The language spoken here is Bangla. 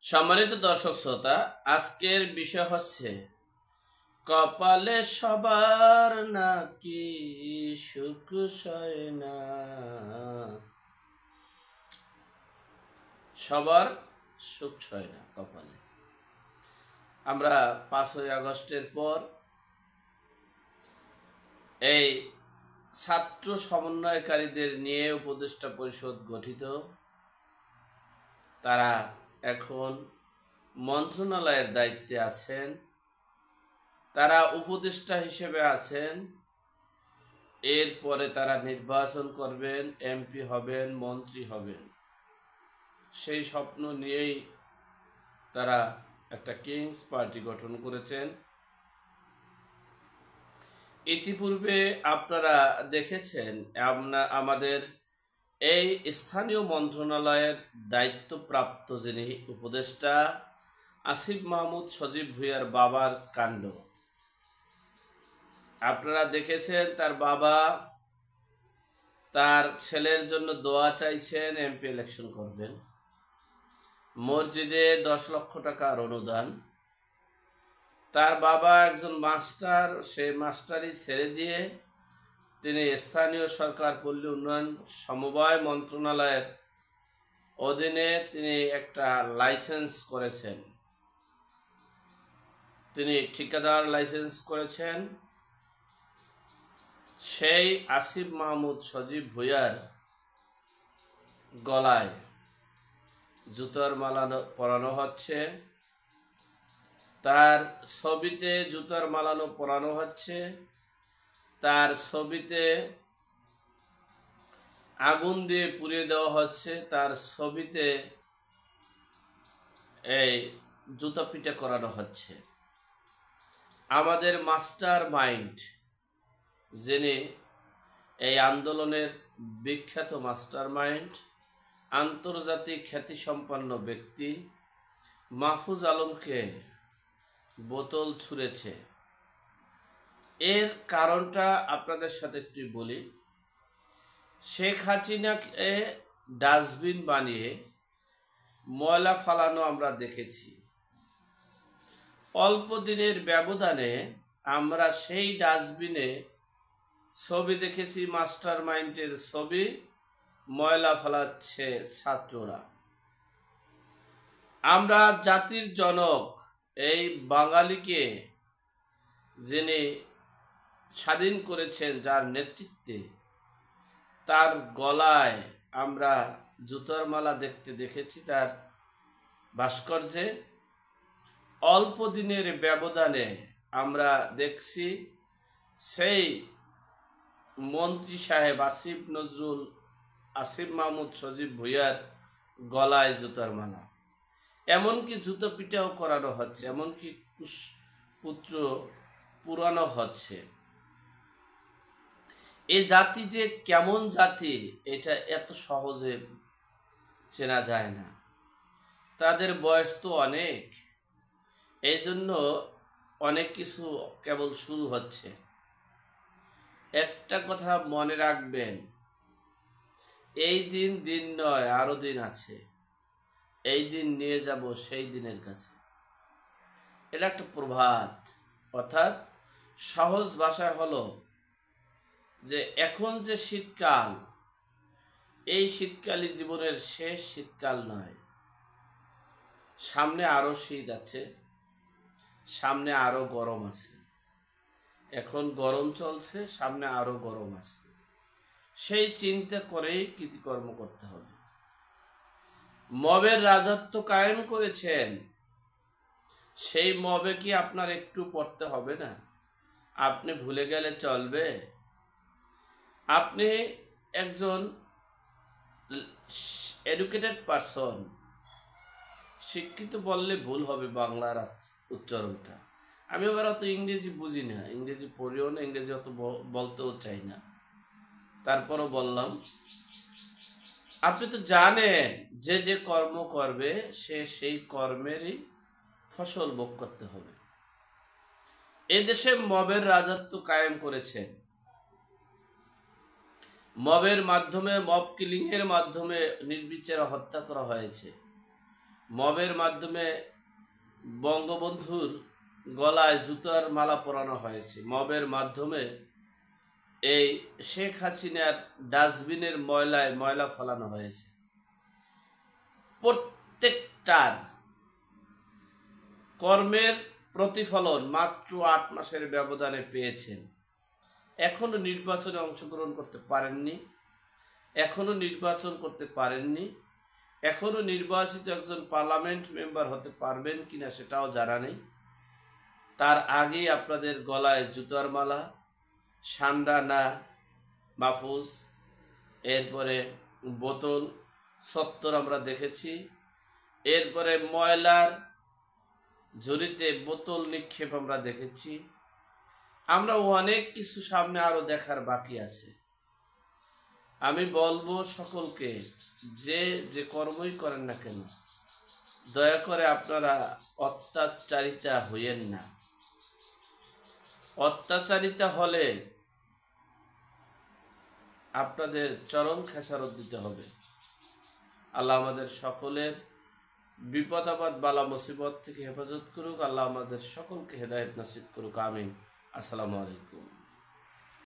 সম্মানিত দর্শক শ্রোতা, আজকের বিষয় হচ্ছে কপালে সবার নাকি সুখ সয় না। সবার সুখ সয় না কপালে। আমরা 5ই আগস্টের পর এই ছাত্র সমন্বয়কারীদের নিয়ে উপদেষ্টা পরিষদ গঠিত। তারা এখন মন্ত্রণালয়ের দায়িত্বে আছেন, তারা উপদেষ্টা হিসেবে আছেন। এরপরে তারা নির্বাচন করবেন, এমপি হবেন, মন্ত্রী হবেন। সেই স্বপ্ন নিয়েই তারা একটা কিংস পার্টি গঠন করেছেন। ইতিপূর্বে আপনারা দেখেছেন আমাদের এই স্থানীয় মন্ত্রণালয়ের দায়িত্বপ্রাপ্ত যিনি উপদেষ্টা আসিফ মাহমুদ সজীব ভুঁইয়ার বাবার কাণ্ড আপনারা দেখেছেন। তার বাবা তার ছেলের জন্য দোয়া চাইছেন, এমপি ইলেকশন করবেন। মসজিদে 10 লক্ষ টাকার অনুদান। তার বাবা একজন মাস্টার, সেই মাস্টারি ছেড়ে দিয়ে তিনি স্থানীয় সরকার পল্লী উন্নয়ন সমবায় মন্ত্রণালয়ের অধীনে তিনি একটা লাইসেন্স করেছেন। তিনি ঠিকাদার লাইসেন্স করেছেন। সেই আসিফ মাহমুদ সজীব ভুঁইয়ার গলায় জুতার মালা পরানো হচ্ছে, তার ছবিতে জুতার মালানো পরানো হচ্ছে, তার ছবিতে আগুন দিয়ে পুড়িয়ে দেওয়া হচ্ছে, তার ছবিতে এই জুতা পিটা করানো হচ্ছে। আমাদের মাস্টার মাইন্ড, যিনি এই আন্দোলনের বিখ্যাত মাস্টার মাইন্ড, আন্তর্জাতিক খ্যাতিসম্পন্ন ব্যক্তি মাহফুজ আলমকে বোতল ছুঁড়েছে। এর কারণটা আপনাদের সাথে একটু বলি। শেখ হাসিনাকে ডাস্টবিন বানিয়ে ময়লা ফালানো আমরা দেখেছি। অল্প দিনের ব্যবধানে আমরা সেই ডাস্টবিনে ছবি দেখেছি, মাস্টার মাইন্ডের ছবি, ময়লা ফেলাচ্ছে ছাত্ররা। আমরা জাতির জনক এই বাঙালিকে যিনি স্বাধীন করেছেন, যার নেতৃত্বে, তার গলায় আমরা জুতার মালা দেখেছি। তার ভাস্কর্যে অল্প দিনের ব্যবধানে আমরা দেখছি সেই মন্ত্রী সাহেব আসিফ মাহমুদ সজীব ভুঁইয়ার গলায় জুতার মালা, এমনকি জুতো পিটাও করানো হচ্ছে, এমনকি পুত্র পুরানো হচ্ছে। এই জাতি যে কেমন জাতি, এটা এত সহজে চেনা যায় না। তাদের বয়স তো অনেক, এই জন্য অনেক কিছু কেবল শুরু হচ্ছে। একটা কথা মনে রাখবেন, এই দিন নয়, আরো দিন আছে। এই দিন নিয়ে যাব সেই দিনের কাছে। এটা একটা প্রভাত, অর্থাৎ সহজ ভাষায় হলো যে এখন যে শীতকাল, এই শীতকালই জীবনের শেষ শীতকাল নয়। সামনে আরো শীত আছে, সামনে আরো গরম আছে। এখন গরম চলছে, সামনে আরো গরম আছে। সেই চিন্তা করেই কৃতিকর্ম করতে হবে। মবের রাজত্ব কায়েম করেছেন, সেই মবে কি আপনার একটু পড়তে হবে না? আপনি ভুলে গেলে চলবে? আপনি একজন এডুকেটেড পারসন, শিক্ষিত বললে ভুল হবে বাংলার উচ্চারণটা। আমি আবার অত ইংরেজি বুঝি না, ইংরেজি পড়িও না, ইংরেজি অত বলতেও চাই না, তারপরও বললাম। আপনি তো জানেন যে যে কর্ম করবে সে সেই কর্মেরই ফসল ভোগ করতে হবে। এদেশে মবের রাজত্ব কায়েম করেছেন। মবের মাধ্যমে, মব কিলিং এর মাধ্যমে নির্বিচারে হত্যা করা হয়েছে। মবের মাধ্যমে বঙ্গবন্ধুর গলায় জুতার মালা পরানো হয়েছে, মবের মাধ্যমে এই শেখ হাসিনার ডাস্টবিনের ময়লায় ময়লা ফেলানো হয়েছে। প্রত্যেকটার কর্মের প্রতিফলন মাত্র 8 মাসের ব্যবধানে পেয়েছেন। এখনো নির্বাচনে অংশগ্রহণ করতে পারেননি, এখনো নির্বাচন করতে পারেননি, এখনো নির্বাচিত একজন পার্লামেন্ট মেম্বার হতে পারবেন কিনা সেটাও জানা নেই। তার আগেই আপনাদের গলায় জুতার মালা, সান্ডানা মাহফুজ, এরপরে বোতল সত্তর আমরা দেখেছি, এরপরে ময়লার ঝুড়িতে বোতল নিক্ষেপ আমরা দেখেছি। আমরা অনেক কিছু সামনে আরো দেখার বাকি আছে। আমি বলবো সকলকে, যে কর্মই করেন না কেন, দয়া করে আপনারা অত্যাচারিতা হইয়েন না। অত্যাচারিতা হলে আপনাদের চরম খেসারত দিতে হবে। আল্লাহ আমাদের সকলের বিপদ আপদ বালা মুসিবত থেকে হেফাজত করুক। আল্লাহ আমাদের সকলকে হেদায়েত নসিব করুক। আমিন। আসসালামু আলাইকুম।